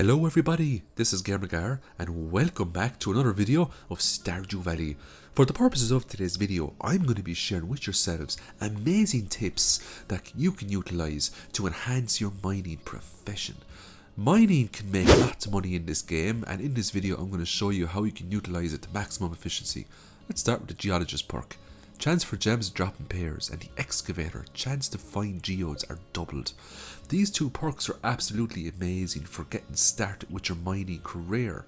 Hello everybody, this is GamerGar and welcome back to another video of Stardew Valley. For the purposes of today's video, I'm going to be sharing with yourselves amazing tips that you can utilise to enhance your mining profession. Mining can make lots of money in this game, and in this video I'm going to show you how you can utilise it to maximum efficiency. Let's start with the Geologist Park. Chance for gems to drop in pairs, and the Excavator, chance to find geodes, are doubled. These two perks are absolutely amazing for getting started with your mining career.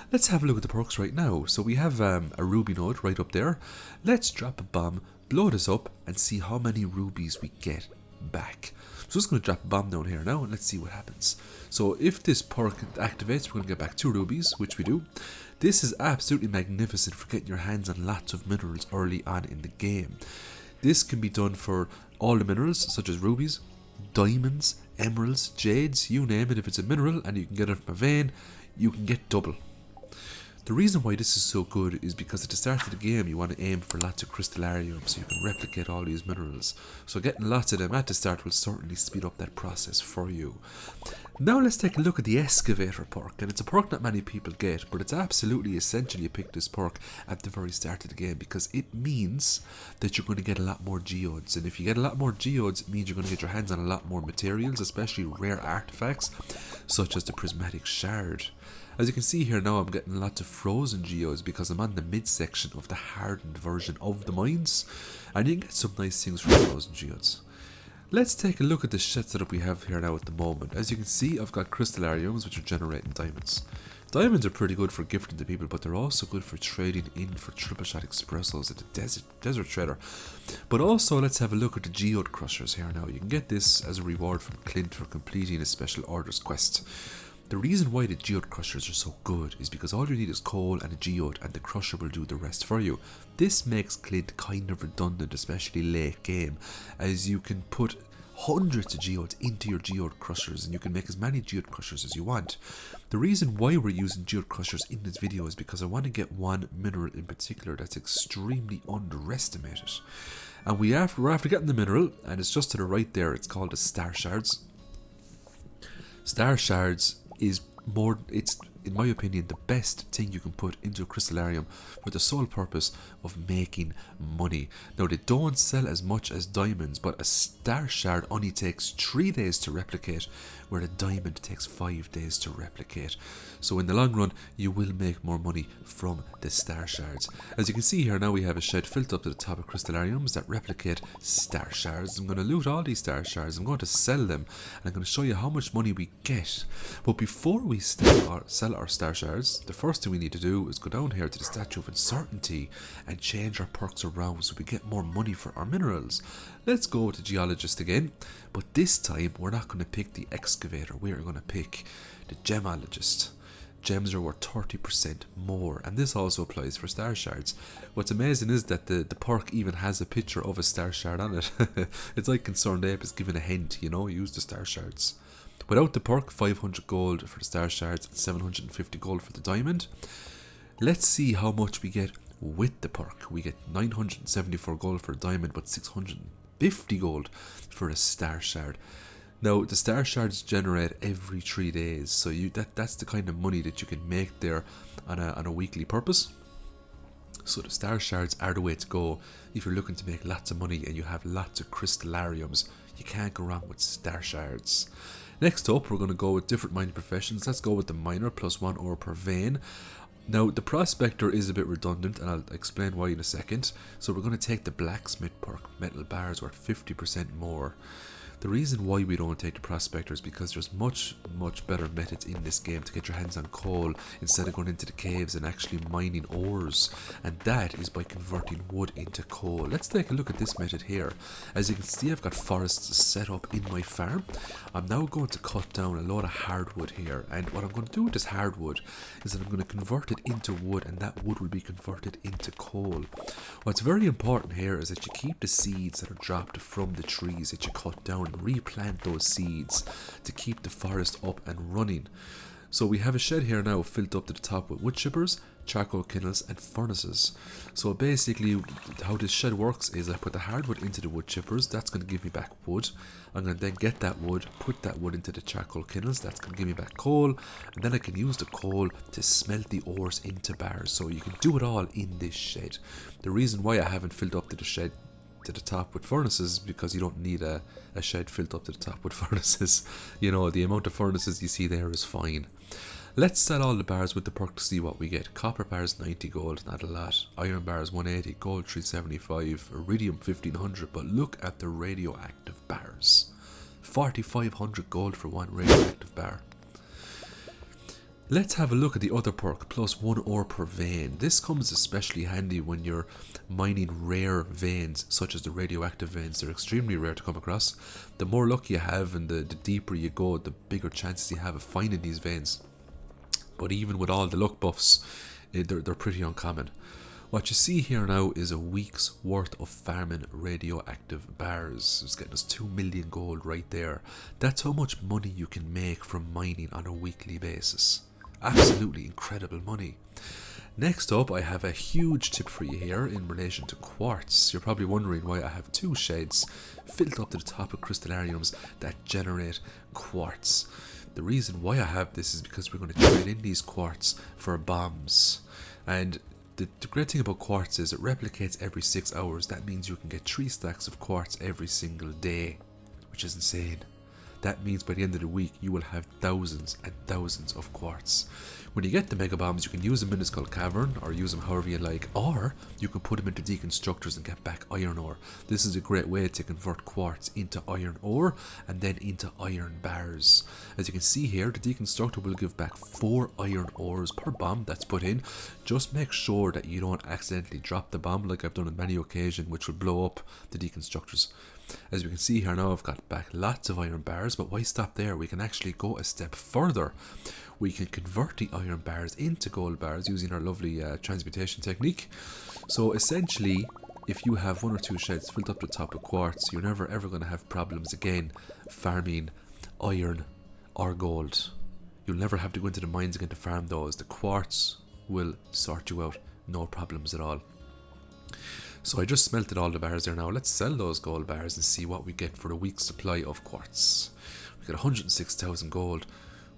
Let's have a look at the perks right now. So we have a ruby node right up there. Let's drop a bomb, blow this up, and see how many rubies we get back. So I'm just going to drop a bomb down here now and let's see what happens. So if this perk activates, we're going to get back 2 rubies, which we do. This is absolutely magnificent for getting your hands on lots of minerals early on in the game. This can be done for all the minerals such as rubies, diamonds, emeralds, jades, you name it. If it's a mineral and you can get it from a vein, you can get double. The reason why this is so good is because at the start of the game you want to aim for lots of crystallariums so you can replicate all these minerals. So getting lots of them at the start will certainly speed up that process for you. Now let's take a look at the Excavator Park, and it's a perk not many people get, but it's absolutely essential you pick this perk at the very start of the game because it means that you're going to get a lot more geodes, and if you get a lot more geodes it means you're going to get your hands on a lot more materials, especially rare artifacts such as the prismatic shard. As you can see here now, I'm getting lots of frozen geodes because I'm on the midsection of the hardened version of the mines, and you can get some nice things from frozen geodes. Let's take a look at the shit setup we have here now at the moment. As you can see, I've got crystallariums which are generating diamonds. Diamonds are pretty good for gifting to people, but they're also good for trading in for triple shot expressos at the desert trader. But also, let's have a look at the geode crushers here now. You can get this as a reward from Clint for completing a special orders quest. The reason why the geode crushers are so good is because all you need is coal and a geode, and the crusher will do the rest for you. This makes Clint kind of redundant, especially late game, as you can put hundreds of geodes into your geode crushers and you can make as many geode crushers as you want. The reason why we're using geode crushers in this video is because I want to get one mineral in particular that's extremely underestimated. And we're after getting the mineral, and it's just to the right there. It's called the Star Shards. Star Shards is it's in my opinion the best thing you can put into a crystallarium for the sole purpose of making money. Now they don't sell as much as diamonds, but a star shard only takes 3 days to replicate, where a diamond takes 5 days to replicate. So in the long run you will make more money from the star shards. As you can see here now, we have a shed filled up to the top of crystallariums that replicate star shards. I'm going to loot all these star shards, I'm going to sell them, and I'm going to show you how much money we get. But before we sell our star shards, the first thing we need to do is go down here to the Statue of Uncertainty and change our perks around so we get more money for our minerals. Let's go to Geologist again, but this time we're not going to pick the Excavator, we're going to pick the Gemologist. Gems are worth 30% more, and this also applies for star shards. What's amazing is that the perk even has a picture of a star shard on it. It's like Concerned Ape is giving a hint, you know, use the star shards. Without the perk, 500 gold for the star shards and 750 gold for the diamond. Let's see how much we get with the perk. We get 974 gold for a diamond, but 650 gold for a star shard. Now the star shards generate every 3 days, so that's the kind of money that you can make there on a weekly purpose. So the star shards are the way to go if you're looking to make lots of money and you have lots of crystallariums. You can't go wrong with star shards. Next up, we're going to go with different mining professions. Let's go with the miner, plus 1 ore per vein. Now the prospector is a bit redundant, and I'll explain why in a second. So we're going to take the blacksmith perk, metal bars worth 50% more. The reason why we don't take the prospector is because there's much better methods in this game to get your hands on coal instead of going into the caves and actually mining ores, and that is by converting wood into coal. Let's take a look at this method here. As you can see, I've got forests set up in my farm. I'm now going to cut down a lot of hardwood here, and what I'm going to do with this hardwood is that I'm going to convert it into wood, and that wood will be converted into coal. What's very important here is that you keep the seeds that are dropped from the trees that you cut down, replant those seeds to keep the forest up and running. So we have a shed here now filled up to the top with wood chippers, charcoal kilns and furnaces. So basically how this shed works is I put the hardwood into the wood chippers, that's going to give me back wood. I'm going to then get that wood, put that wood into the charcoal kilns, that's going to give me back coal, and then I can use the coal to smelt the ores into bars. So you can do it all in this shed. The reason why I haven't filled up to the shed to the top with furnaces, because you don't need a shed filled up to the top with furnaces. You know, the amount of furnaces you see there is fine. Let's sell all the bars with the perk to see what we get. Copper bars 90 gold, not a lot. Iron bars 180, gold 375, iridium 1500, but look at the radioactive bars. 4500 gold for one radioactive bar. Let's have a look at the other perk, plus 1 ore per vein. This comes especially handy when you're mining rare veins, such as the radioactive veins. They're extremely rare to come across. The more luck you have and the deeper you go, the bigger chances you have of finding these veins. But even with all the luck buffs, they're pretty uncommon. What you see here now is a week's worth of farming radioactive bars. It's getting us 2 million gold right there. That's how much money you can make from mining on a weekly basis. Absolutely incredible money. Next up, I have a huge tip for you here in relation to quartz. You're probably wondering why I have 2 sheds filled up to the top of crystallariums that generate quartz. The reason why I have this is because we're going to trade in these quartz for bombs. And the great thing about quartz is it replicates every 6 hours. That means you can get 3 stacks of quartz every single day, which is insane. That means by the end of the week you will have thousands and thousands of quartz. When you get the mega bombs, you can use them in a skull cavern or use them however you like, or you can put them into deconstructors and get back iron ore. This is a great way to convert quartz into iron ore and then into iron bars. As you can see here, the deconstructor will give back 4 iron ores per bomb that's put in. Just make sure that you don't accidentally drop the bomb like I've done on many occasions, which will blow up the deconstructors. As we can see here now, I've got back lots of iron bars, but why stop there? We can actually go a step further. We can convert the iron bars into gold bars using our lovely transmutation technique. So essentially, if you have 1 or 2 sheds filled up to the top of quartz, you're never ever going to have problems again farming iron or gold. You'll never have to go into the mines again to farm those. The quartz will sort you out, no problems at all. So I just smelted all the bars there now. Let's sell those gold bars and see what we get for a week's supply of quartz. We got 106,000 gold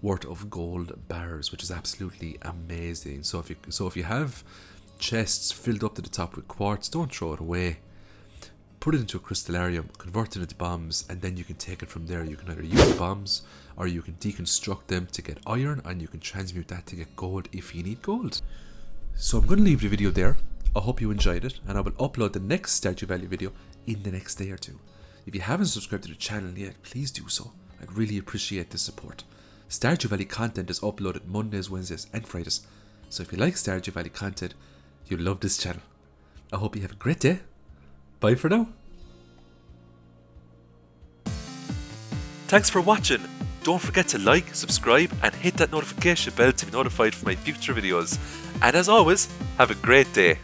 worth of gold bars, which is absolutely amazing. So if you have chests filled up to the top with quartz, don't throw it away. Put it into a crystallarium, convert it into bombs, and then you can take it from there. You can either use the bombs or you can deconstruct them to get iron, and you can transmute that to get gold if you need gold. So I'm going to leave the video there. I hope you enjoyed it, and I will upload the next Stardew Valley video in the next day or 2. If you haven't subscribed to the channel yet, please do so. I'd really appreciate the support. Stardew Valley content is uploaded Mondays, Wednesdays and Fridays. So if you like Stardew Valley content, you'll love this channel. I hope you have a great day. Bye for now. Thanks for watching. Don't forget to like, subscribe and hit that notification bell to be notified for my future videos. And as always, have a great day.